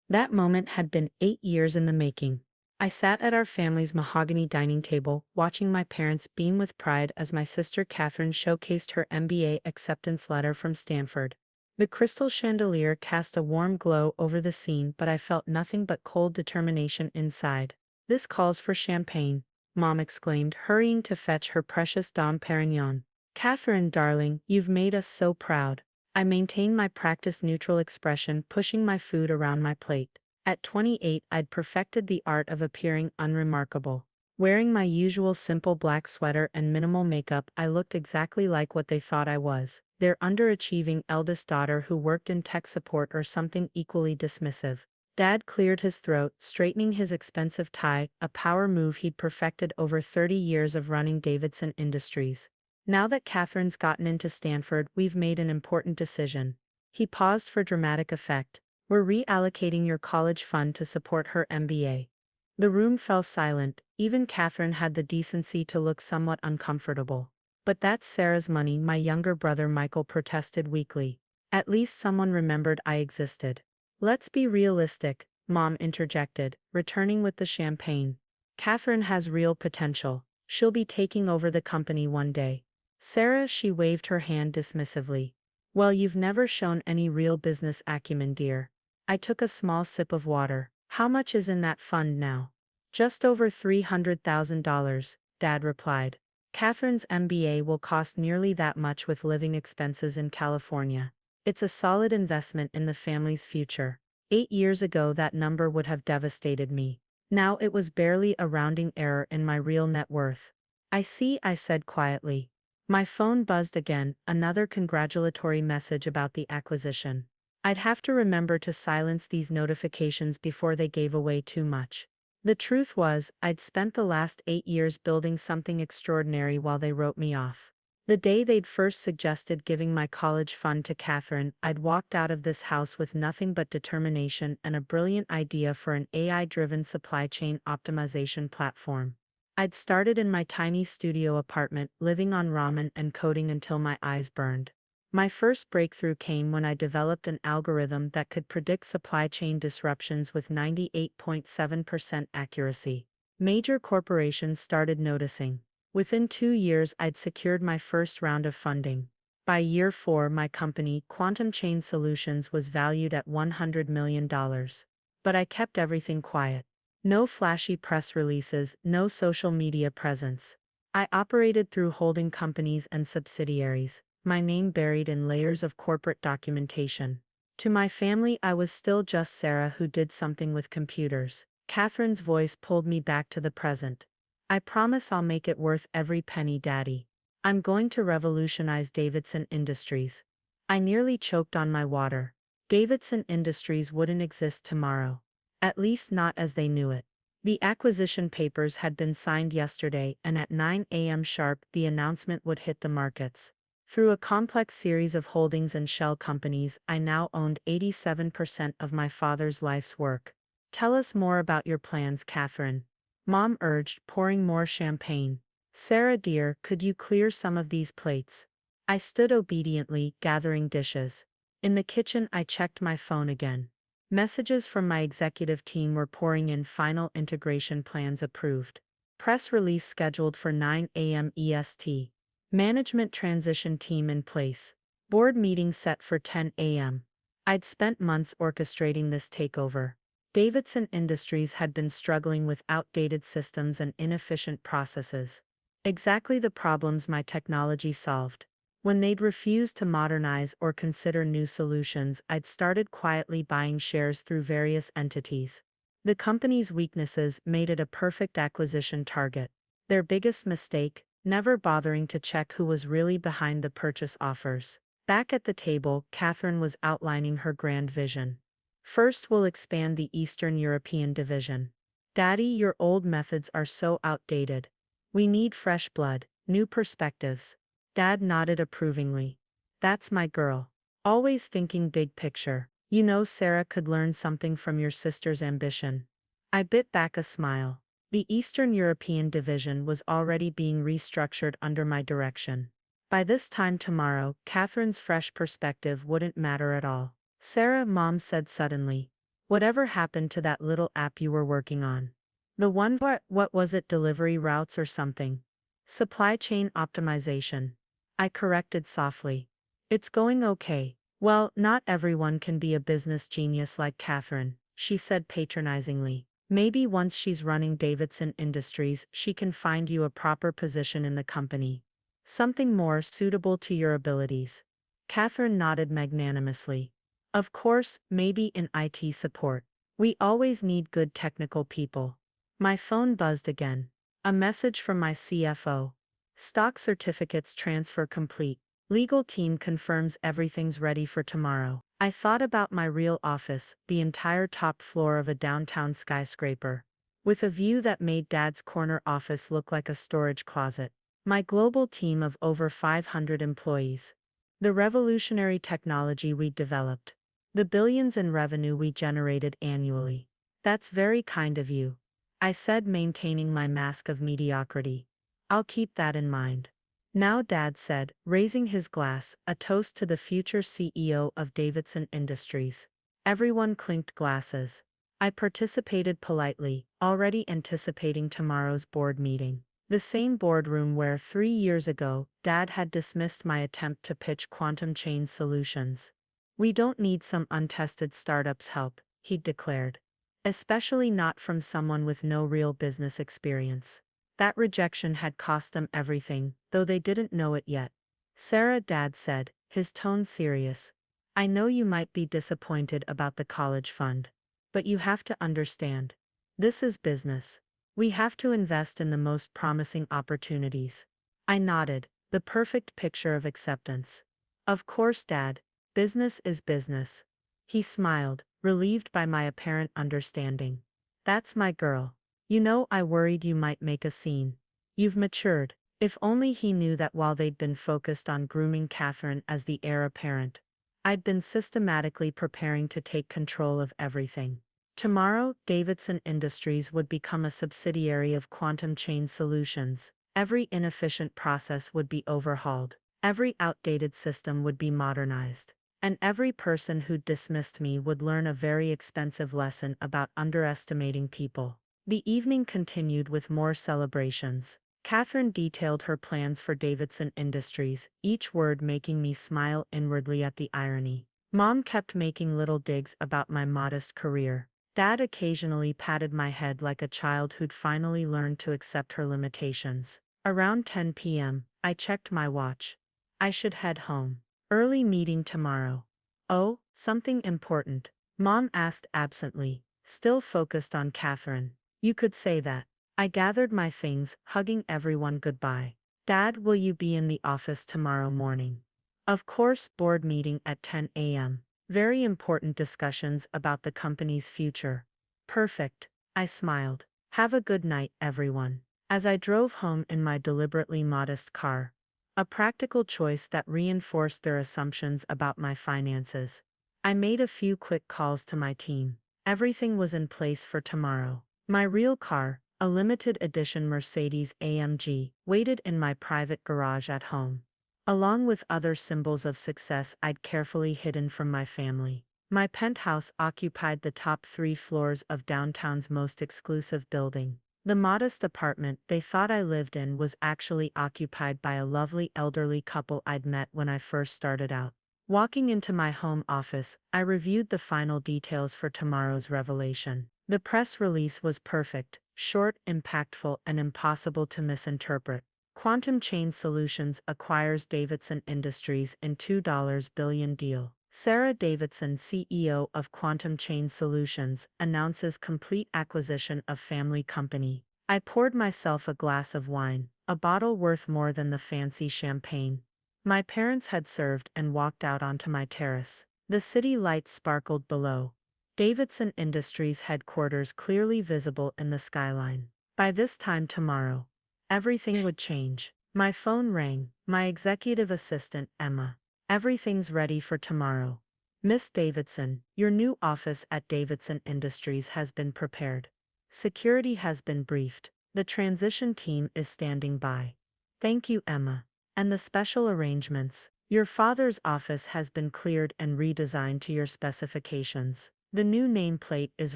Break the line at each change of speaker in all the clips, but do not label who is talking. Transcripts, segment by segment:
That moment had been 8 years in the making. I sat at our family's mahogany dining table, watching my parents beam with pride as my sister Catherine showcased her MBA acceptance letter from Stanford. The crystal chandelier cast a warm glow over the scene, but I felt nothing but cold determination inside. "This calls for champagne," Mom exclaimed, hurrying to fetch her precious Dom Perignon. "Catherine, darling, you've made us so proud." I maintained my practice neutral expression, pushing my food around my plate. At 28, I'd perfected the art of appearing unremarkable. Wearing my usual simple black sweater and minimal makeup, I looked exactly like what they thought I was, their underachieving eldest daughter who worked in tech support or something equally dismissive. Dad cleared his throat, straightening his expensive tie, a power move he'd perfected over 30 years of running Davidson Industries. "Now that Catherine's gotten into Stanford, we've made an important decision." He paused for dramatic effect. "We're reallocating your college fund to support her MBA." The room fell silent. Even Catherine had the decency to look somewhat uncomfortable. "But that's Sarah's money," my younger brother Michael protested weakly. "At least someone remembered I existed." "Let's be realistic," Mom interjected, returning with the champagne. "Catherine has real potential. She'll be taking over the company one day." "Sarah," she waved her hand dismissively. "Well, you've never shown any real business acumen, dear." I took a small sip of water. "How much is in that fund now?" "Just over $300,000, Dad replied. "Catherine's MBA will cost nearly that much with living expenses in California. It's a solid investment in the family's future." 8 years ago that number would have devastated me. Now it was barely a rounding error in my real net worth. "I see," I said quietly. My phone buzzed again, another congratulatory message about the acquisition. I'd have to remember to silence these notifications before they gave away too much. The truth was, I'd spent the last 8 years building something extraordinary while they wrote me off. The day they'd first suggested giving my college fund to Catherine, I'd walked out of this house with nothing but determination and a brilliant idea for an AI-driven supply chain optimization platform. I'd started in my tiny studio apartment, living on ramen and coding until my eyes burned. My first breakthrough came when I developed an algorithm that could predict supply chain disruptions with 98.7% accuracy. Major corporations started noticing. Within 2 years, I'd secured my first round of funding. By year 4, my company, Quantum Chain Solutions, was valued at $100 million. But I kept everything quiet. No flashy press releases, no social media presence. I operated through holding companies and subsidiaries, my name buried in layers of corporate documentation. To my family, I was still just Sarah who did something with computers. Catherine's voice pulled me back to the present. "I promise I'll make it worth every penny, Daddy. I'm going to revolutionize Davidson Industries." I nearly choked on my water. Davidson Industries wouldn't exist tomorrow. At least not as they knew it. The acquisition papers had been signed yesterday, and at 9 a.m. sharp, the announcement would hit the markets. Through a complex series of holdings and shell companies, I now owned 87% of my father's life's work. "Tell us more about your plans, Catherine," Mom urged, pouring more champagne. "Sarah dear, could you clear some of these plates?" I stood obediently, gathering dishes. In the kitchen, I checked my phone again. Messages from my executive team were pouring in. Final integration plans approved. Press release scheduled for 9 a.m. EST. Management transition team in place. Board meeting set for 10 a.m. I'd spent months orchestrating this takeover. Davidson Industries had been struggling with outdated systems and inefficient processes. Exactly the problems my technology solved. When they'd refused to modernize or consider new solutions, I'd started quietly buying shares through various entities. The company's weaknesses made it a perfect acquisition target. Their biggest mistake, never bothering to check who was really behind the purchase offers. Back at the table, Catherine was outlining her grand vision. "First, we'll expand the Eastern European division. Daddy, your old methods are so outdated. We need fresh blood, new perspectives." Dad nodded approvingly. "That's my girl. Always thinking big picture. You know, Sarah could learn something from your sister's ambition." I bit back a smile. The Eastern European division was already being restructured under my direction. By this time tomorrow, Catherine's fresh perspective wouldn't matter at all. "Sarah," Mom said suddenly, Whatever happened to that little app you were working on? The one for, what was it, delivery routes or something? Supply chain optimization. I corrected softly. It's going okay. Well, not everyone can be a business genius like Catherine, she said patronizingly. Maybe once she's running Davidson Industries, she can find you a proper position in the company. Something more suitable to your abilities. Catherine nodded magnanimously. Of course, maybe in IT support. We always need good technical people. My phone buzzed again. A message from my CFO. Stock certificates transfer complete. Legal team confirms everything's ready for tomorrow. I thought about my real office, the entire top floor of a downtown skyscraper, with a view that made Dad's corner office look like a storage closet. My global team of over 500 employees. The revolutionary technology we developed. The billions in revenue we generated annually. That's very kind of you, I said, maintaining my mask of mediocrity. I'll keep that in mind. Now, Dad said, raising his glass, a toast to the future CEO of Davidson Industries. Everyone clinked glasses. I participated politely, already anticipating tomorrow's board meeting. The same boardroom where 3 years ago, Dad had dismissed my attempt to pitch quantum chain solutions. We don't need some untested startup's help, he declared. Especially not from someone with no real business experience. That rejection had cost them everything, though they didn't know it yet. Sarah, Dad said, his tone serious. I know you might be disappointed about the college fund. But you have to understand. This is business. We have to invest in the most promising opportunities. I nodded, the perfect picture of acceptance. Of course, Dad. Business is business. He smiled, relieved by my apparent understanding. That's my girl. You know, I worried you might make a scene. You've matured. If only he knew that while they'd been focused on grooming Catherine as the heir apparent, I'd been systematically preparing to take control of everything. Tomorrow, Davidson Industries would become a subsidiary of Quantum Chain Solutions. Every inefficient process would be overhauled. Every outdated system would be modernized. And every person who'd dismissed me would learn a very expensive lesson about underestimating people. The evening continued with more celebrations. Catherine detailed her plans for Davidson Industries, each word making me smile inwardly at the irony. Mom kept making little digs about my modest career. Dad occasionally patted my head like a child who'd finally learned to accept her limitations. Around 10 p.m., I checked my watch. I should head home. Early meeting tomorrow. Oh, something important? Mom asked absently, still focused on Catherine. You could say that. I gathered my things, hugging everyone goodbye. Dad, will you be in the office tomorrow morning? Of course, board meeting at 10 a.m. Very important discussions about the company's future. Perfect, I smiled. Have a good night, everyone. As I drove home in my deliberately modest car, a practical choice that reinforced their assumptions about my finances, I made a few quick calls to my team. Everything was in place for tomorrow. My real car, a limited edition Mercedes-AMG, waited in my private garage at home, along with other symbols of success I'd carefully hidden from my family. My penthouse occupied the top 3 floors of downtown's most exclusive building. The modest apartment they thought I lived in was actually occupied by a lovely elderly couple I'd met when I first started out. Walking into my home office, I reviewed the final details for tomorrow's revelation. The press release was perfect, short, impactful, and impossible to misinterpret. Quantum Chain Solutions acquires Davidson Industries in $2 billion deal. Sarah Davidson, CEO of Quantum Chain Solutions, announces complete acquisition of family company. I poured myself a glass of wine, a bottle worth more than the fancy champagne my parents had served, and walked out onto my terrace. The city lights sparkled below. Davidson Industries headquarters clearly visible in the skyline. By this time tomorrow, everything would change. My phone rang. My executive assistant, Emma. Everything's ready for tomorrow. Miss Davidson, your new office at Davidson Industries has been prepared. Security has been briefed. The transition team is standing by. Thank you, Emma. And the special arrangements. Your father's office has been cleared and redesigned to your specifications. The new nameplate is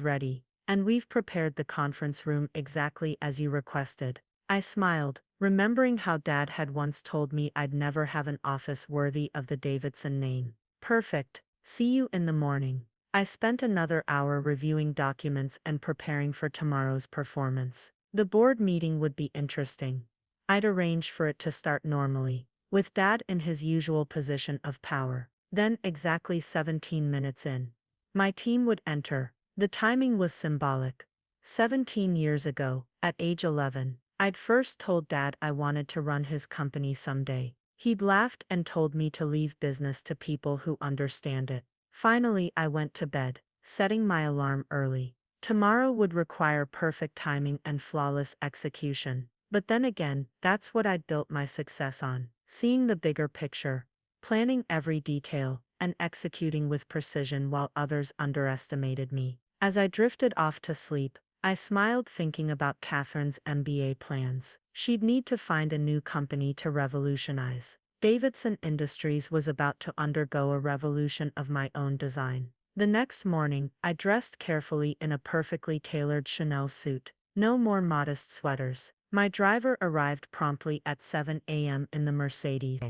ready, and we've prepared the conference room exactly as you requested. I smiled, remembering how Dad had once told me I'd never have an office worthy of the Davidson name. Perfect. See you in the morning. I spent another hour reviewing documents and preparing for tomorrow's performance. The board meeting would be interesting. I'd arranged for it to start normally, with Dad in his usual position of power. Then, exactly 17 minutes in, my team would enter. The timing was symbolic. 17 years ago, at age 11, I'd first told Dad I wanted to run his company someday. He'd laughed and told me to leave business to people who understand it. Finally, I went to bed, setting my alarm early. Tomorrow would require perfect timing and flawless execution. But then again, that's what I'd built my success on. Seeing the bigger picture, planning every detail, and executing with precision while others underestimated me. As I drifted off to sleep, I smiled thinking about Catherine's MBA plans. She'd need to find a new company to revolutionize. Davidson Industries was about to undergo a revolution of my own design. The next morning, I dressed carefully in a perfectly tailored Chanel suit. No more modest sweaters. My driver arrived promptly at 7 a.m. in the Mercedes.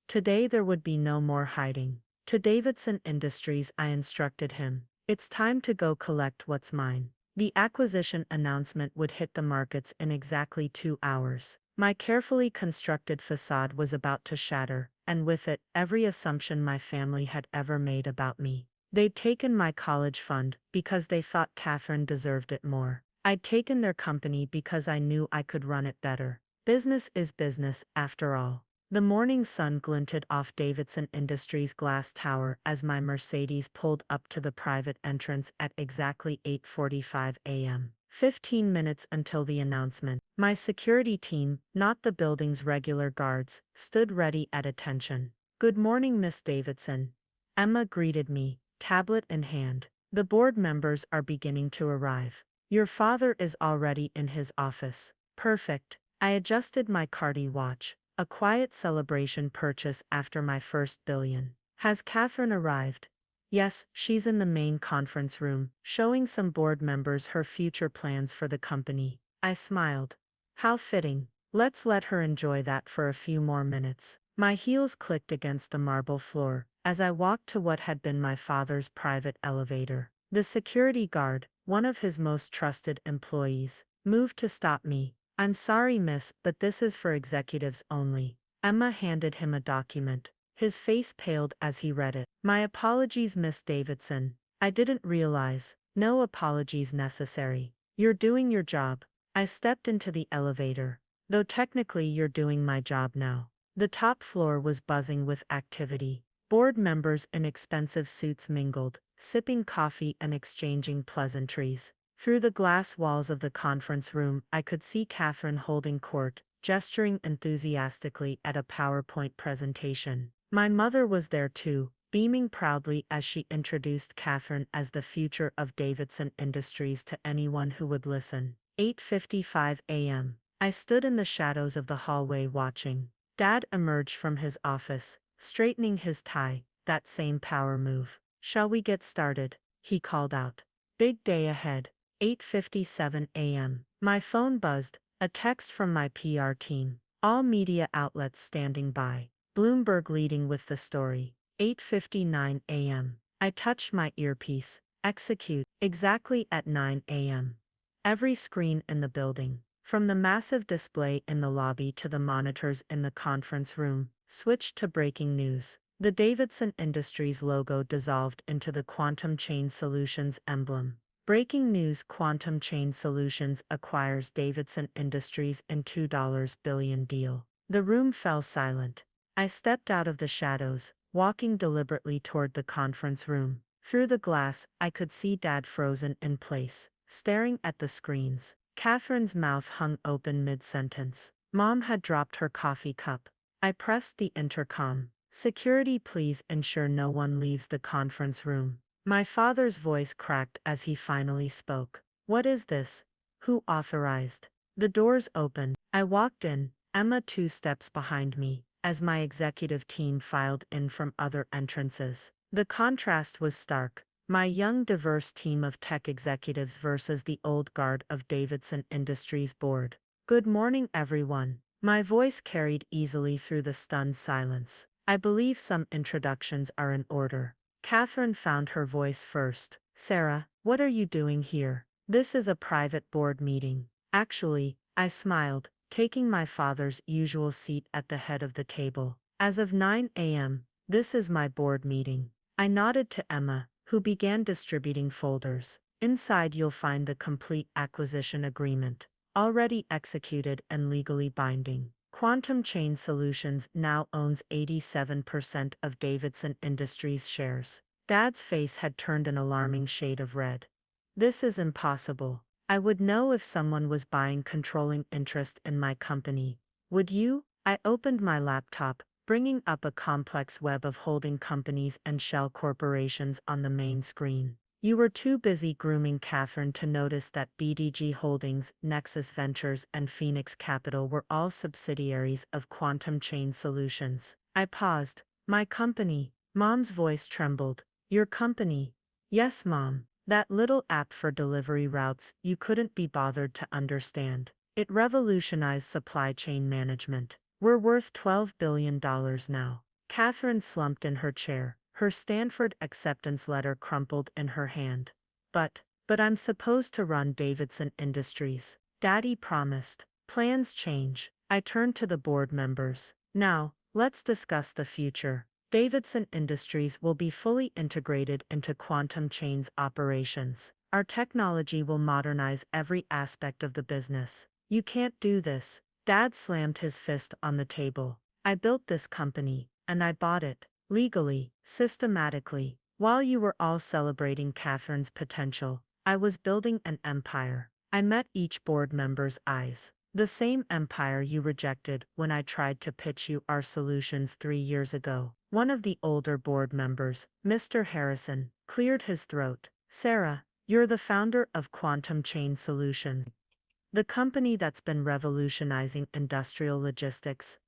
Today there would be no more hiding. To Davidson Industries, I instructed him. It's time to go collect what's mine. The acquisition announcement would hit the markets in exactly 2 hours. My carefully constructed facade was about to shatter, and with it, every assumption my family had ever made about me. They'd taken my college fund because they thought Catherine deserved it more. I'd taken their company because I knew I could run it better. Business is business, after all. The morning sun glinted off Davidson Industries' glass tower as my Mercedes pulled up to the private entrance at exactly 8:45 a.m. 15 minutes until the announcement. My security team, not the building's regular guards, stood ready at attention. "Good morning, Miss Davidson." Emma greeted me, tablet in hand. "The board members are beginning to arrive. Your father is already in his office." Perfect. I adjusted my Cardi watch. A quiet celebration purchase after my first billion. "Has Catherine arrived?" "Yes, she's in the main conference room, showing some board members her future plans for the company." I smiled. How fitting. Let's let her enjoy that for a few more minutes. My heels clicked against the marble floor as I walked to what had been my father's private elevator. The security guard, one of his most trusted employees, moved to stop me. "I'm sorry, miss, but this is for executives only." Emma handed him a document. His face paled as he read it. "My apologies, Miss Davidson. I didn't realize." "No apologies necessary. You're doing your job." I stepped into the elevator. "Though technically you're doing my job now." The top floor was buzzing with activity. Board members in expensive suits mingled, sipping coffee and exchanging pleasantries. Through the glass walls of the conference room, I could see Catherine holding court, gesturing enthusiastically at a PowerPoint presentation. My mother was there too, beaming proudly as she introduced Catherine as the future of Davidson Industries to anyone who would listen. 8:55 a.m. I stood in the shadows of the hallway watching. Dad emerged from his office, straightening his tie, that same power move. "Shall we get started?" he called out. Big day ahead. 8:57 a.m. My phone buzzed, a text from my PR team. All media outlets standing by. Bloomberg leading with the story. 8:59 a.m. I touched my earpiece. Execute. Exactly at 9 a.m. Every screen in the building, from the massive display in the lobby to the monitors in the conference room, switched to breaking news. The Davidson Industries logo dissolved into the Quantum Chain Solutions emblem. Breaking news: Quantum Chain Solutions acquires Davidson Industries in $2 billion deal. The room fell silent. I stepped out of the shadows, walking deliberately toward the conference room. Through the glass, I could see Dad frozen in place, staring at the screens. Catherine's mouth hung open mid-sentence. Mom had dropped her coffee cup. I pressed the intercom. "Security, please ensure no one leaves the conference room." My father's voice cracked as he finally spoke. "What is this? Who authorized?" The doors opened. I walked in, Emma 2 steps behind me, as my executive team filed in from other entrances. The contrast was stark. My young diverse team of tech executives versus the old guard of Davidson Industries board. Good morning, everyone. My voice carried easily through the stunned silence. I believe some introductions are in order. Catherine found her voice first. Sarah, what are you doing here? This is a private board meeting. Actually, I smiled, taking my father's usual seat at the head of the table. As of 9 a.m., this is my board meeting. I nodded to Emma, who began distributing folders. Inside you'll find the complete acquisition agreement, already executed and legally binding. Quantum Chain Solutions now owns 87% of Davidson Industries shares. Dad's face had turned an alarming shade of red. This is impossible. I would know if someone was buying controlling interest in my company. Would you? I opened my laptop, bringing up a complex web of holding companies and shell corporations on the main screen. You were too busy grooming Catherine to notice that BDG Holdings, Nexus Ventures, and Phoenix Capital were all subsidiaries of Quantum Chain Solutions. I paused. My company. Mom's voice trembled. Your company? Yes, Mom. That little app for delivery routes you couldn't be bothered to understand. It revolutionized supply chain management. We're worth $12 billion now. Catherine slumped in her chair, her Stanford acceptance letter crumpled in her hand. But I'm supposed to run Davidson Industries. Daddy promised. Plans change. I turned to the board members. Now, let's discuss the future. Davidson Industries will be fully integrated into Quantum Chain's operations. Our technology will modernize every aspect of the business. You can't do this. Dad slammed his fist on the table. I built this company, and I bought it, legally, systematically. While you were all celebrating Catherine's potential, I was building an empire. I met each board member's eyes. The same empire you rejected when I tried to pitch you our solutions 3 years ago. One of the older board members, Mr. Harrison, cleared his throat. Sarah, you're the founder of Quantum Chain Solutions, the company that's been revolutionizing industrial logistics.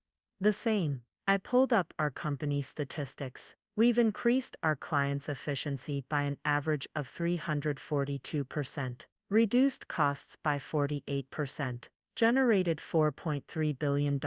The same. I pulled up our company statistics. We've increased our clients' efficiency by an average of 342%, reduced costs by 48%, generated $4.3 billion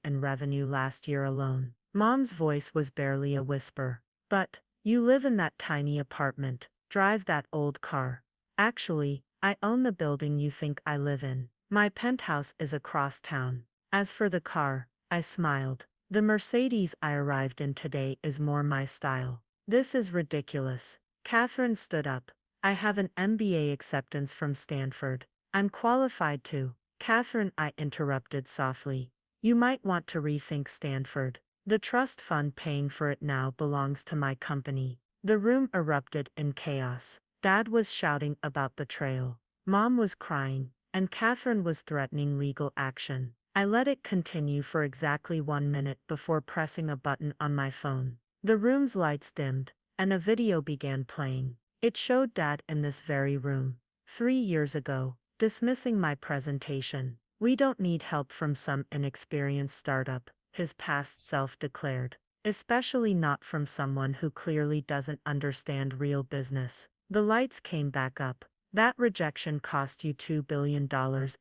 in revenue last year alone. Mom's voice was barely a whisper. But, you live in that tiny apartment, drive that old car. Actually, I own the building you think I live in. My penthouse is across town. As for the car, I smiled. The Mercedes I arrived in today is more my style. This is ridiculous. Catherine stood up. I have an MBA acceptance from Stanford. I'm qualified to. Catherine, I interrupted softly. You might want to rethink Stanford. The trust fund paying for it now belongs to my company. The room erupted in chaos. Dad was shouting about betrayal. Mom was crying, and Catherine was threatening legal action. I let it continue for exactly 1 minute before pressing a button on my phone. The room's lights dimmed, and a video began playing. It showed Dad in this very room, 3 years ago, dismissing my presentation. We don't need help from some inexperienced startup, his past self declared. Especially not from someone who clearly doesn't understand real business. The lights came back up. That rejection cost you $2 billion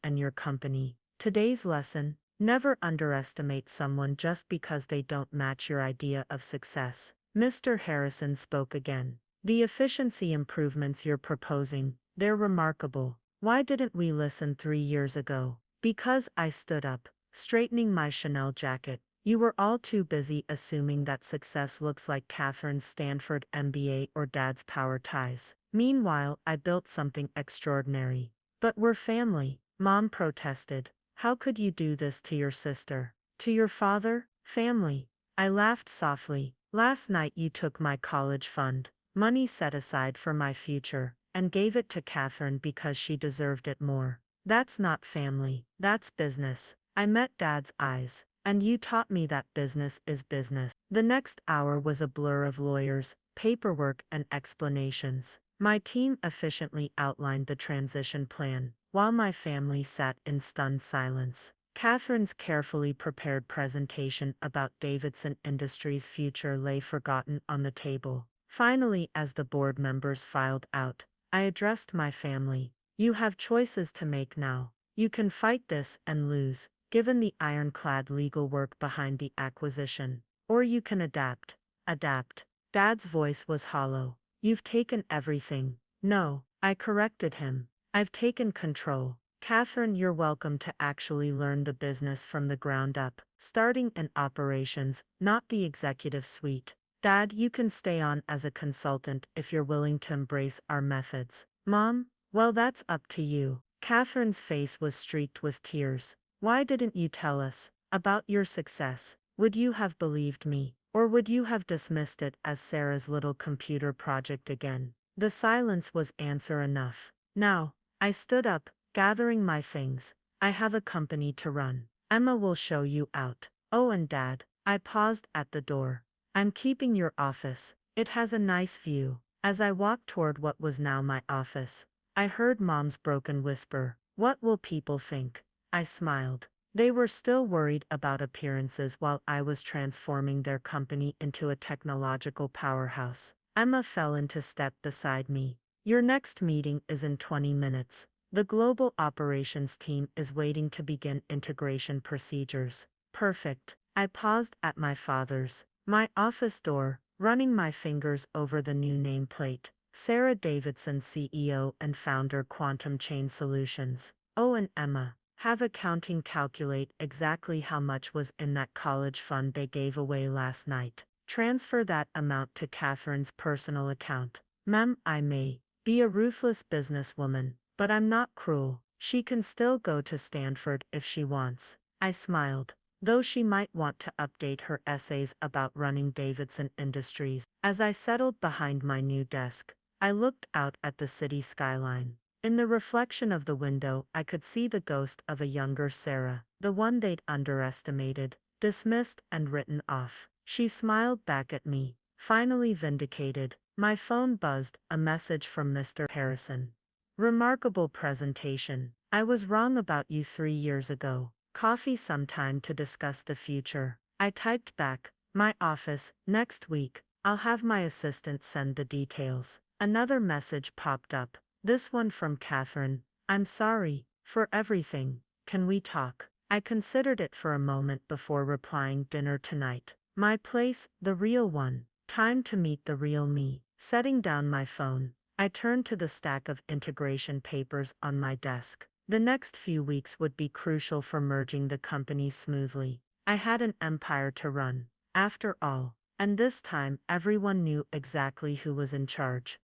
and your company. Today's lesson: never underestimate someone just because they don't match your idea of success. Mr. Harrison spoke again. The efficiency improvements you're proposing, they're remarkable. Why didn't we listen 3 years ago? Because I stood up, straightening my Chanel jacket. You were all too busy assuming that success looks like Catherine's Stanford MBA or Dad's power ties. Meanwhile, I built something extraordinary. But we're family, Mom protested. How could you do this to your sister? To your father? Family. I laughed softly. Last night you took my college fund, money set aside for my future, and gave it to Catherine because she deserved it more. That's not family, that's business. I met Dad's eyes. And you taught me that business is business. The next hour was a blur of lawyers, paperwork, and explanations. My team efficiently outlined the transition plan, while my family sat in stunned silence. Catherine's carefully prepared presentation about Davidson Industries' future lay forgotten on the table. Finally, as the board members filed out, I addressed my family. You have choices to make now. You can fight this and lose, given the ironclad legal work behind the acquisition. Or you can adapt. Adapt. Dad's voice was hollow. You've taken everything. No, I corrected him. I've taken control. Catherine, you're welcome to actually learn the business from the ground up, starting in operations, not the executive suite. Dad, you can stay on as a consultant if you're willing to embrace our methods. Mom, well, that's up to you. Catherine's face was streaked with tears. Why didn't you tell us about your success? Would you have believed me, or would you have dismissed it as Sarah's little computer project again? The silence was answer enough. Now, I stood up, gathering my things. I have a company to run. Emma will show you out. Oh, and Dad, I paused at the door. I'm keeping your office. It has a nice view. As I walked toward what was now my office, I heard Mom's broken whisper. What will people think? I smiled. They were still worried about appearances while I was transforming their company into a technological powerhouse. Emma fell into step beside me. Your next meeting is in 20 minutes. The global operations team is waiting to begin integration procedures. Perfect. I paused at my father's. My office door, running my fingers over the new nameplate. Sarah Davidson, CEO and founder, Quantum Chain Solutions. Oh, and Emma, have accounting calculate exactly how much was in that college fund they gave away last night. Transfer that amount to Catherine's personal account. Ma'am, I may be a ruthless businesswoman, but I'm not cruel. She can still go to Stanford if she wants. I smiled. Though she might want to update her essays about running Davidson Industries. As I settled behind my new desk, I looked out at the city skyline. In the reflection of the window, I could see the ghost of a younger Sarah, the one they'd underestimated, dismissed and written off. She smiled back at me, finally vindicated. My phone buzzed, a message from Mr. Harrison. Remarkable presentation. I was wrong about you 3 years ago. Coffee sometime to discuss the future. I typed back, my office, next week. I'll have my assistant send the details. Another message popped up, this one from Catherine. I'm sorry for everything. Can we talk? I considered it for a moment before replying, dinner tonight. My place, the real one. Time to meet the real me. Setting down my phone, I turned to the stack of integration papers on my desk. The next few weeks would be crucial for merging the companies smoothly. I had an empire to run, after all, and this time everyone knew exactly who was in charge.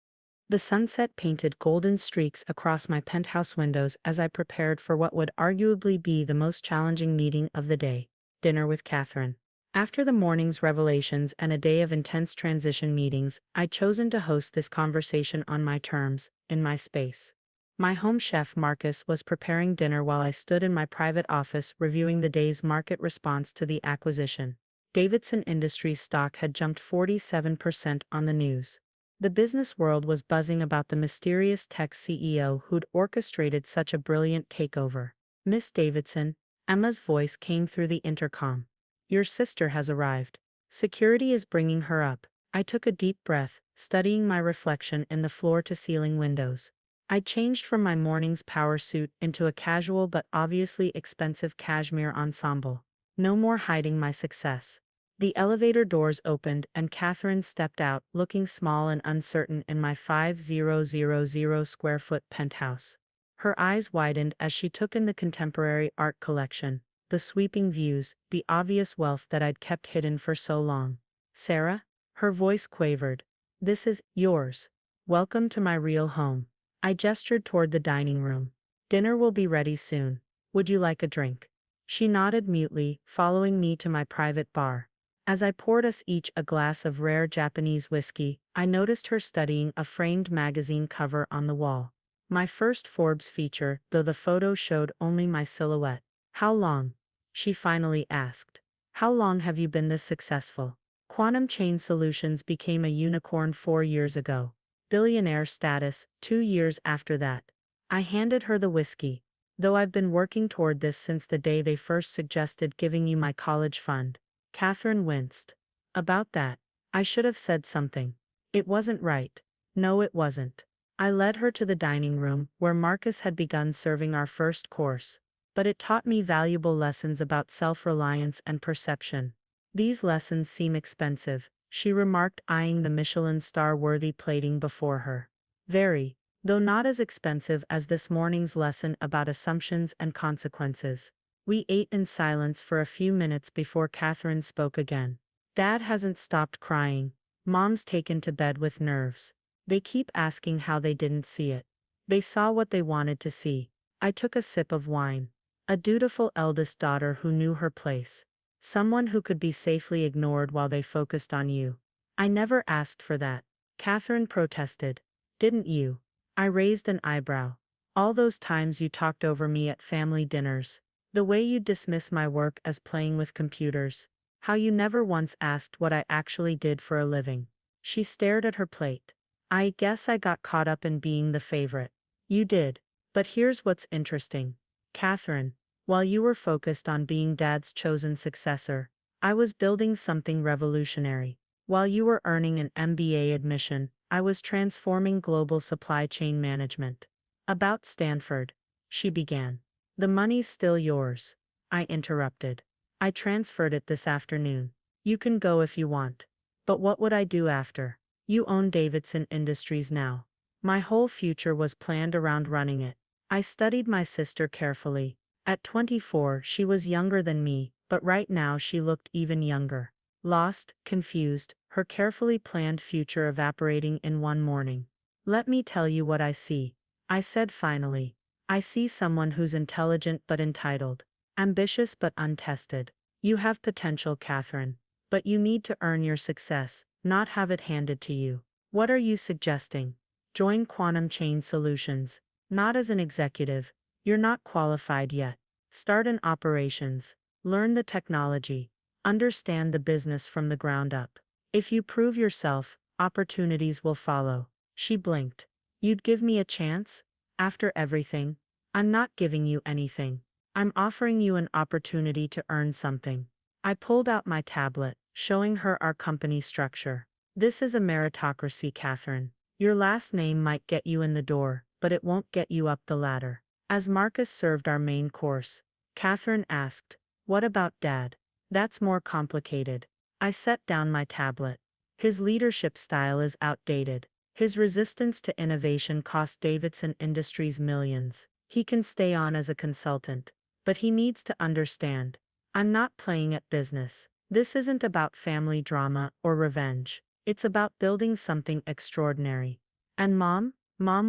The sunset painted golden streaks across my penthouse windows as I prepared for what would arguably be the most challenging meeting of the day, dinner with Catherine. After the morning's revelations and a day of intense transition meetings, I'd chosen to host this conversation on my terms, in my space. My home chef Marcus was preparing dinner while I stood in my private office reviewing the day's market response to the acquisition. Davidson Industries stock had jumped 47% on the news. The business world was buzzing about the mysterious tech CEO who'd orchestrated such a brilliant takeover. Miss Davidson, Emma's voice came through the intercom. Your sister has arrived. Security is bringing her up. I took a deep breath, studying my reflection in the floor-to-ceiling windows. I changed from my morning's power suit into a casual but obviously expensive cashmere ensemble. No more hiding my success. The elevator doors opened and Catherine stepped out, looking small and uncertain in my 5,000 square foot penthouse. Her eyes widened as she took in the contemporary art collection, the sweeping views, the obvious wealth that I'd kept hidden for so long. Sarah? Her voice quavered. This is yours. Welcome to my real home. I gestured toward the dining room. Dinner will be ready soon. Would you like a drink? She nodded mutely, following me to my private bar. As I poured us each a glass of rare Japanese whiskey, I noticed her studying a framed magazine cover on the wall. My first Forbes feature, though the photo showed only my silhouette. How long? She finally asked. How long have you been this successful? Quantum Chain Solutions became a unicorn 4 years ago. Billionaire status 2 years after that. I handed her the whiskey. Though I've been working toward this since the day they first suggested giving you my college fund. Catherine winced. About that, I should have said something. It wasn't right. No, it wasn't. I led her to the dining room, where Marcus had begun serving our first course. But it taught me valuable lessons about self-reliance and perception. These lessons seem expensive, she remarked, eyeing the Michelin star-worthy plating before her. Very, though not as expensive as this morning's lesson about assumptions and consequences. We ate in silence for a few minutes before Catherine spoke again. Dad hasn't stopped crying. Mom's taken to bed with nerves. They keep asking how they didn't see it. They saw what they wanted to see. I took a sip of wine. A dutiful eldest daughter who knew her place. Someone who could be safely ignored while they focused on you. I never asked for that. Catherine protested. Didn't you? I raised an eyebrow. All those times you talked over me at family dinners. The way you dismiss my work as playing with computers. How you never once asked what I actually did for a living. She stared at her plate. I guess I got caught up in being the favorite. You did. But here's what's interesting. Catherine, while you were focused on being Dad's chosen successor, I was building something revolutionary. While you were earning an MBA admission, I was transforming global supply chain management. About Stanford, she began. The money's still yours. I interrupted. I transferred it this afternoon. You can go if you want. But what would I do after? You own Davidson Industries now. My whole future was planned around running it. I studied my sister carefully. At 24, she was younger than me, but right now she looked even younger. Lost, confused, her carefully planned future evaporating in one morning. Let me tell you what I see. I said finally. I see someone who's intelligent but entitled. Ambitious but untested. You have potential, Catherine. But you need to earn your success, not have it handed to you. What are you suggesting? Join Quantum Chain Solutions. Not as an executive. You're not qualified yet. Start in operations. Learn the technology. Understand the business from the ground up. If you prove yourself, opportunities will follow. She blinked. You'd give me a chance? After everything? I'm not giving you anything. I'm offering you an opportunity to earn something. I pulled out my tablet, showing her our company structure. This is a meritocracy, Catherine. Your last name might get you in the door, but it won't get you up the ladder. As Marcus served our main course, Catherine asked, "What about Dad?" "That's more complicated." I set down my tablet. His leadership style is outdated. His resistance to innovation cost Davidson Industries millions. He can stay on as a consultant. But he needs to understand. I'm not playing at business. This isn't about family drama or revenge. It's about building something extraordinary. And Mom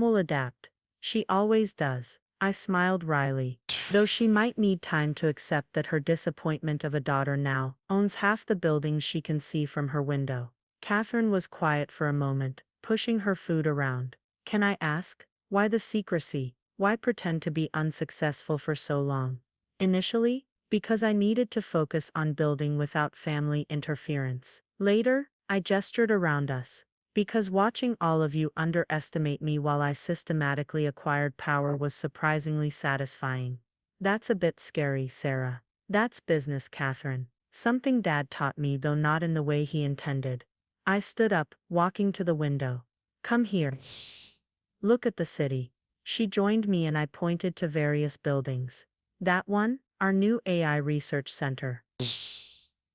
will adapt. She always does. I smiled wryly. Though she might need time to accept that her disappointment of a daughter now owns half the buildings she can see from her window. Catherine was quiet for a moment, pushing her food around. Can I ask? Why the secrecy? Why pretend to be unsuccessful for so long? Initially, because I needed to focus on building without family interference. Later, I gestured around us. Because watching all of you underestimate me while I systematically acquired power was surprisingly satisfying. That's a bit scary, Sarah. That's business, Catherine. Something Dad taught me, though not in the way he intended. I stood up, walking to the window. Come here. Look at the city. She joined me and I pointed to various buildings. That one, our new AI research center.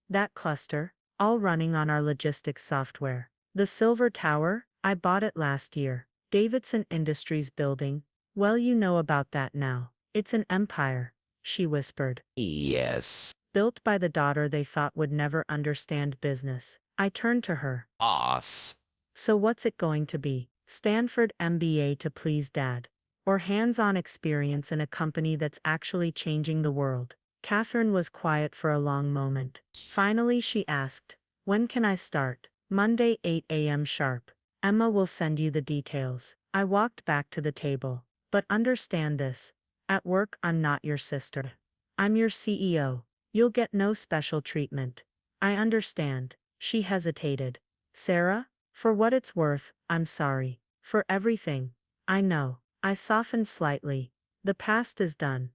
That cluster, all running on our logistics software. The Silver Tower, I bought it last year. Davidson Industries building, well, you know about that now. It's an empire, she whispered.
Yes.
Built by the daughter they thought would never understand business. I turned to her.
Boss.
So what's it going to be? Stanford MBA to please Dad? Or hands-on experience in a company that's actually changing the world? Catherine was quiet for a long moment. Finally she asked, when can I start? Monday 8 a.m. sharp. Emma will send you the details. I walked back to the table. But understand this. At work I'm not your sister. I'm your CEO. You'll get no special treatment. I understand. She hesitated. Sarah? For what it's worth, I'm sorry. For everything. I know. I softened slightly. The past is done.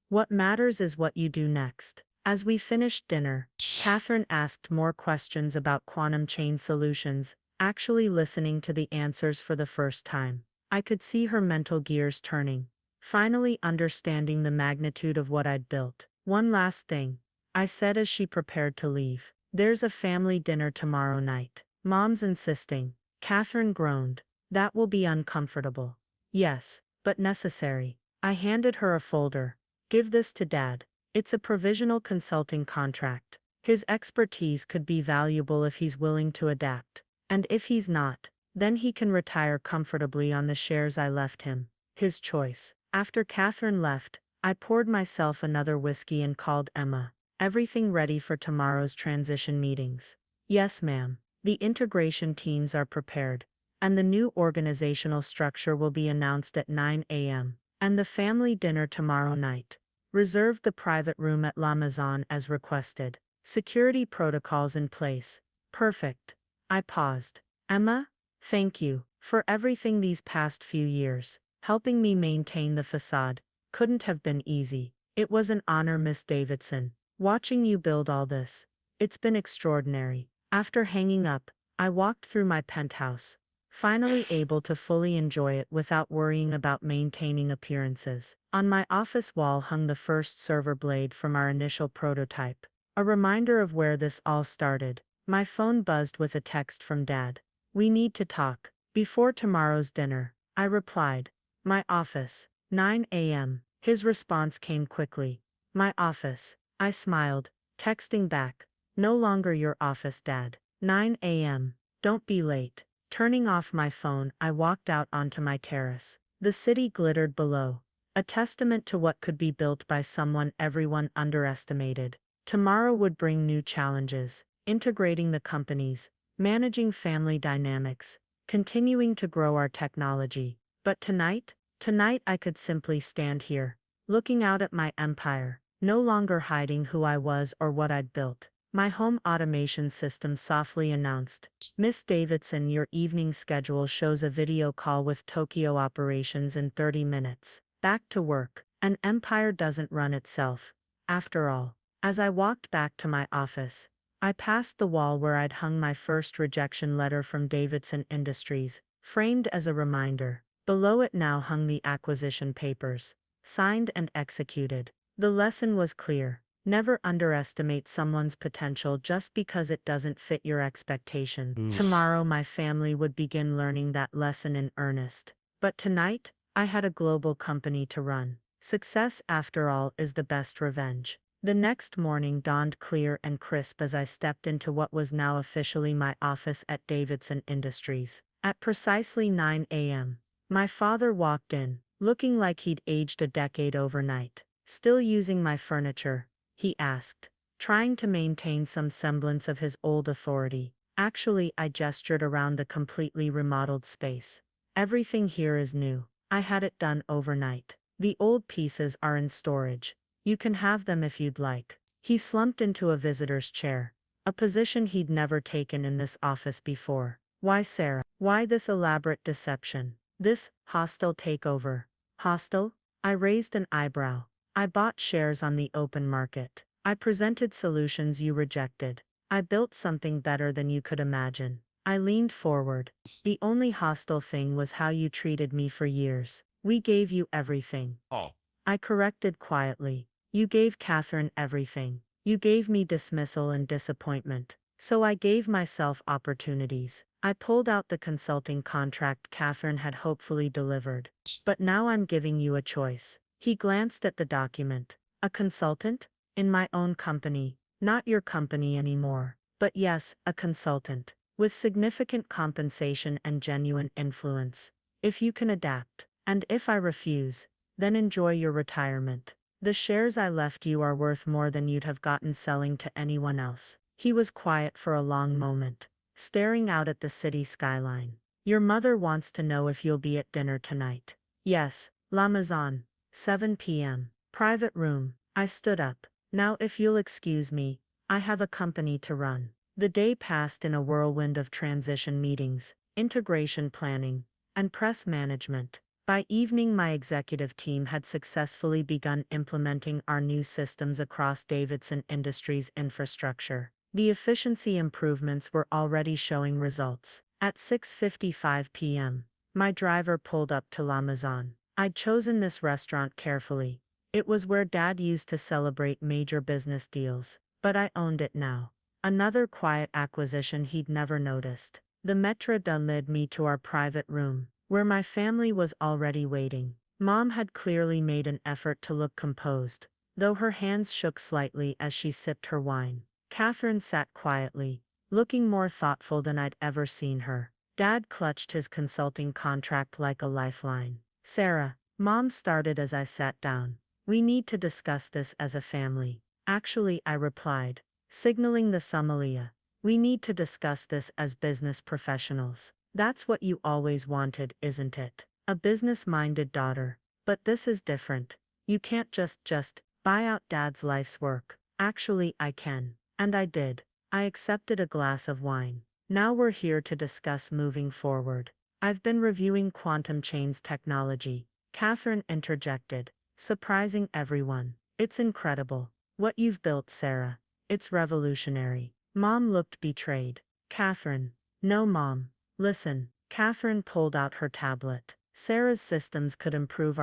What matters is what you do next. As we finished dinner, Catherine asked more questions about Quantum Chain Solutions, actually listening to the answers for the first time. I could see her mental gears turning, finally understanding the magnitude of what I'd built. "One last thing," I said as she prepared to leave. "There's a family dinner tomorrow night. Mom's insisting." Catherine groaned. "That will be uncomfortable." "Yes, but necessary." I handed her a folder. "Give this to Dad. It's a provisional consulting contract. His expertise could be valuable if he's willing to adapt. And if he's not, then he can retire comfortably on the shares I left him. His choice." After Catherine left, I poured myself another whiskey and called Emma. "Everything ready for tomorrow's transition meetings?" "Yes, ma'am. The integration teams are prepared, and the new organizational structure will be announced at 9 a.m. And the family dinner tomorrow night. Reserved the private room at La Maison as requested. Security protocols in place. Perfect." I paused. "Emma, thank you for everything these past few years. Helping me maintain the facade couldn't have been easy. It was an honor, Miss Davidson. Watching you build all this, it's been extraordinary." After hanging up, I walked through my penthouse, finally able to fully enjoy it without worrying about maintaining appearances. On my office wall hung the first server blade from our initial prototype, a reminder of where this all started. My phone buzzed with a text from Dad. "We need to talk before tomorrow's dinner." I replied. "My office, 9 a.m. His response came quickly. "My office." I smiled, texting back. "No longer your office, Dad. 9 a.m. Don't be late." Turning off my phone, I walked out onto my terrace. The city glittered below, a testament to what could be built by someone everyone underestimated. Tomorrow would bring new challenges, integrating the companies, managing family dynamics, continuing to grow our technology. But tonight I could simply stand here, looking out at my empire, no longer hiding who I was or what I'd built. My home automation system softly announced, "Miss Davidson, your evening schedule shows a video call with Tokyo operations in 30 minutes. Back to work." An empire doesn't run itself, after all. As I walked back to my office, I passed the wall where I'd hung my first rejection letter from Davidson Industries, framed as a reminder. Below it now hung the acquisition papers, signed and executed. The lesson was clear. Never underestimate someone's potential just because it doesn't fit your expectation. Tomorrow my family would begin learning that lesson in earnest. But tonight, I had a global company to run. Success, after all, is the best revenge. The next morning dawned clear and crisp as I stepped into what was now officially my office at Davidson Industries. At precisely 9 a.m., my father walked in, looking like he'd aged a decade overnight. "Still using my furniture?" he asked, trying to maintain some semblance of his old authority. "Actually," I gestured around the completely remodeled space. "Everything here is new. I had it done overnight. The old pieces are in storage. You can have them if you'd like." He slumped into a visitor's chair, a position he'd never taken in this office before. "Why, Sarah? Why this elaborate deception? This hostile takeover?" "Hostile?" I raised an eyebrow. "I bought shares on the open market. I presented solutions you rejected. I built something better than you could imagine." I leaned forward. "The only hostile thing was how you treated me for years. We gave you everything."
Oh.
I corrected quietly. "You gave Catherine everything. You gave me dismissal and disappointment. So I gave myself opportunities." I pulled out the consulting contract Catherine had hopefully delivered. "But now I'm giving you a choice." He glanced at the document. "A consultant? In my own company. Not your company anymore. But yes, a consultant. With significant compensation and genuine influence. If you can adapt. And if I refuse, then enjoy your retirement. The shares I left you are worth more than you'd have gotten selling to anyone else." He was quiet for a long moment, staring out at the city skyline. "Your mother wants to know if you'll be at dinner tonight." "Yes, La Maison, 7 p.m. Private room." I stood up. "Now if you'll excuse me, I have a company to run." The day passed in a whirlwind of transition meetings, integration planning, and press management. By evening my executive team had successfully begun implementing our new systems across Davidson Industries' infrastructure. The efficiency improvements were already showing results, At 6:55 p.m., my driver pulled up to La Maison. I'd chosen this restaurant carefully. It was where Dad used to celebrate major business deals, but I owned it now. Another quiet acquisition he'd never noticed. The maître d' led me to our private room, where my family was already waiting. Mom had clearly made an effort to look composed, though her hands shook slightly as she sipped her wine. Catherine sat quietly, looking more thoughtful than I'd ever seen her. Dad clutched his consulting contract like a lifeline. Sarah, Mom started as I sat down. We need to discuss this as a family. Actually, I replied, signaling the sommelier. We need to discuss this as business professionals. That's what you always wanted, isn't it? A business-minded daughter. But this is different. You can't just buy out Dad's life's work. Actually, I can. And I did. I accepted a glass of wine. Now we're here to discuss moving forward. I've been reviewing quantum chains technology, Catherine interjected, surprising everyone. It's incredible. What you've built, Sarah. It's revolutionary. Mom looked betrayed. Catherine. No, Mom. Listen. Catherine pulled out her tablet. Sarah's systems could improve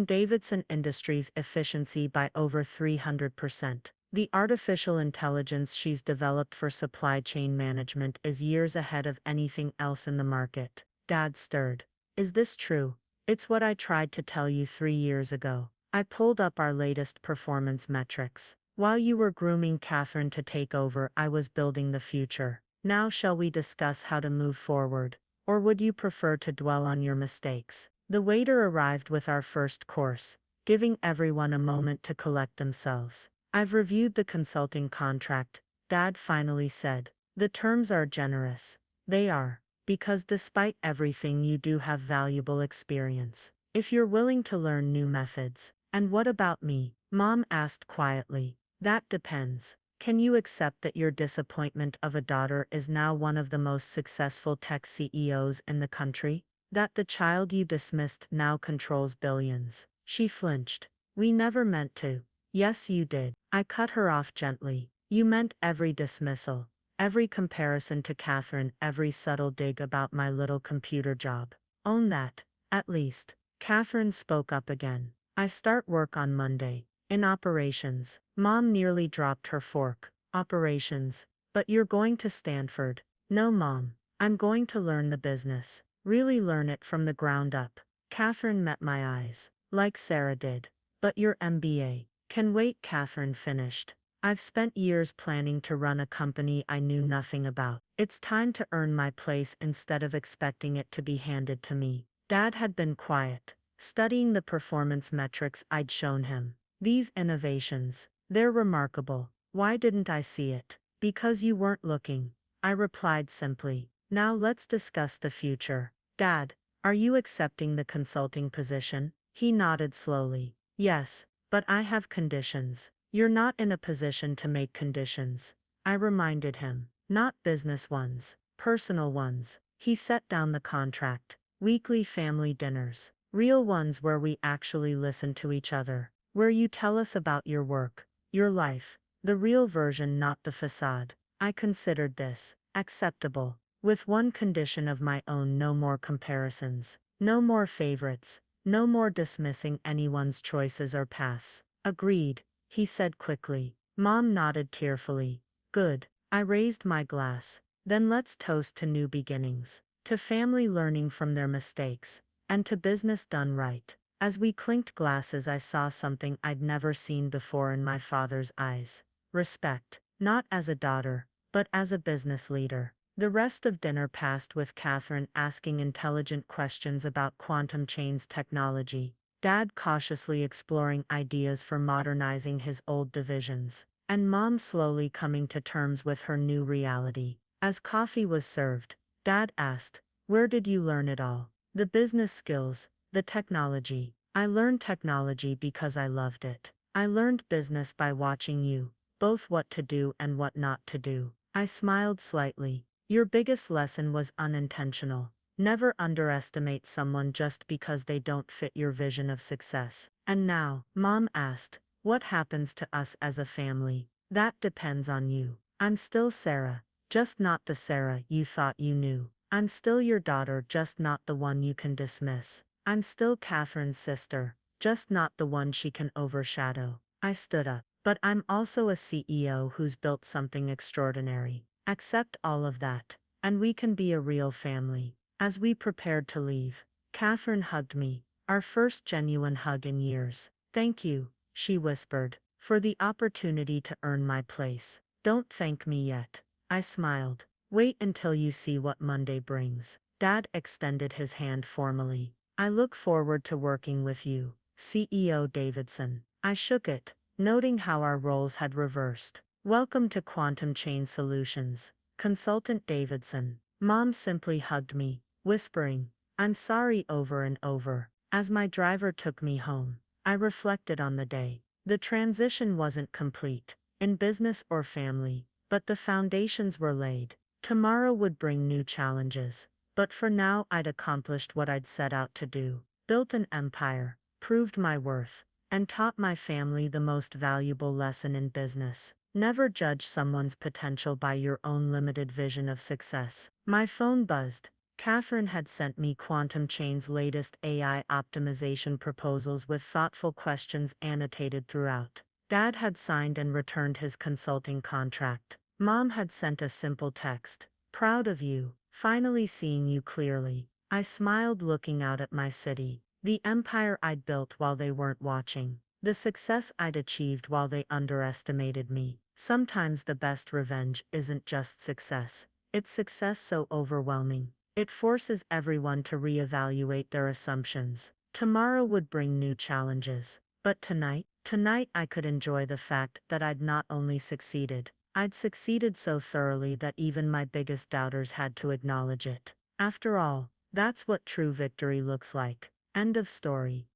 Davidson Industries' efficiency by over 300%. The artificial intelligence she's developed for supply chain management is years ahead of anything else in the market. Dad stirred. Is this true? It's what I tried to tell you 3 years ago. I pulled up our latest performance metrics. While you were grooming Catherine to take over, I was building the future. Now shall we discuss how to move forward? Or would you prefer to dwell on your mistakes? The waiter arrived with our first course, giving everyone a moment to collect themselves. I've reviewed the consulting contract, Dad finally said. The terms are generous. They are, because despite everything you do have valuable experience. If you're willing to learn new methods. And what about me? Mom asked quietly. That depends. Can you accept that your disappointment of a daughter is now one of the most successful tech CEOs in the country? That the child you dismissed now controls billions? She flinched. We never meant to. Yes, you did. I cut her off gently. You meant every dismissal, every comparison to Catherine, every subtle dig about my little computer job. Own that, at least. Catherine spoke up again. I start work on Monday. In operations. Mom nearly dropped her fork. Operations. But you're going to Stanford. No, Mom. I'm going to learn the business. Really learn it from the ground up. Catherine met my eyes. Like Sarah did. But your MBA. Can wait, Catherine finished. I've spent years planning to run a company I knew nothing about. It's time to earn my place instead of expecting it to be handed to me. Dad had been quiet, studying the performance metrics I'd shown him. These innovations, they're remarkable. Why didn't I see it? Because you weren't looking. I replied simply. Now let's discuss the future. Dad, are you accepting the consulting position? He nodded slowly. Yes, but I have conditions. You're not in a position to make conditions. I reminded him. Not business ones, personal ones. He set down the contract. Weekly family dinners. Real ones where we actually listen to each other. Where you tell us about your work, your life, the real version, not the facade. I considered this acceptable, with one condition of my own: no more comparisons, no more favorites, no more dismissing anyone's choices or paths. Agreed, he said quickly. Mom nodded tearfully. Good. I raised my glass. Then let's toast to new beginnings, to family learning from their mistakes, and to business done right. As we clinked glasses, I saw something I'd never seen before in my father's eyes. Respect, not as a daughter, but as a business leader. The rest of dinner passed with Catherine asking intelligent questions about quantum chains technology, Dad cautiously exploring ideas for modernizing his old divisions, and Mom slowly coming to terms with her new reality. As coffee was served, Dad asked, "Where did you learn it all? The business skills, the technology?" I learned technology because I loved it. I learned business by watching you, both what to do and what not to do. I smiled slightly. Your biggest lesson was unintentional. Never underestimate someone just because they don't fit your vision of success. And now, Mom asked, what happens to us as a family? That depends on you. I'm still Sarah, just not the Sarah you thought you knew. I'm still your daughter, just not the one you can dismiss. I'm still Catherine's sister, just not the one she can overshadow. I stood up. But I'm also a CEO who's built something extraordinary. Accept all of that, and we can be a real family. As we prepared to leave, Catherine hugged me, our first genuine hug in years. Thank you, she whispered, for the opportunity to earn my place. Don't thank me yet. I smiled. Wait until you see what Monday brings. Dad extended his hand formally. I look forward to working with you, CEO Davidson. I shook it, noting how our roles had reversed. Welcome to Quantum Chain Solutions, Consultant Davidson. Mom simply hugged me, whispering, I'm sorry over and over. As my driver took me home, I reflected on the day. The transition wasn't complete, in business or family, but the foundations were laid. Tomorrow would bring new challenges, but for now I'd accomplished what I'd set out to do. Built an empire, proved my worth, and taught my family the most valuable lesson in business. Never judge someone's potential by your own limited vision of success. My phone buzzed. Catherine had sent me Quantum Chain's latest AI optimization proposals with thoughtful questions annotated throughout. Dad had signed and returned his consulting contract. Mom had sent a simple text. Proud of you, finally seeing you clearly. I smiled looking out at my city. The empire I'd built while they weren't watching. The success I'd achieved while they underestimated me. Sometimes the best revenge isn't just success. It's success so overwhelming. It forces everyone to reevaluate their assumptions. Tomorrow would bring new challenges. But tonight I could enjoy the fact that I'd not only succeeded, I'd succeeded so thoroughly that even my biggest doubters had to acknowledge it. After all, that's what true victory looks like. End of story.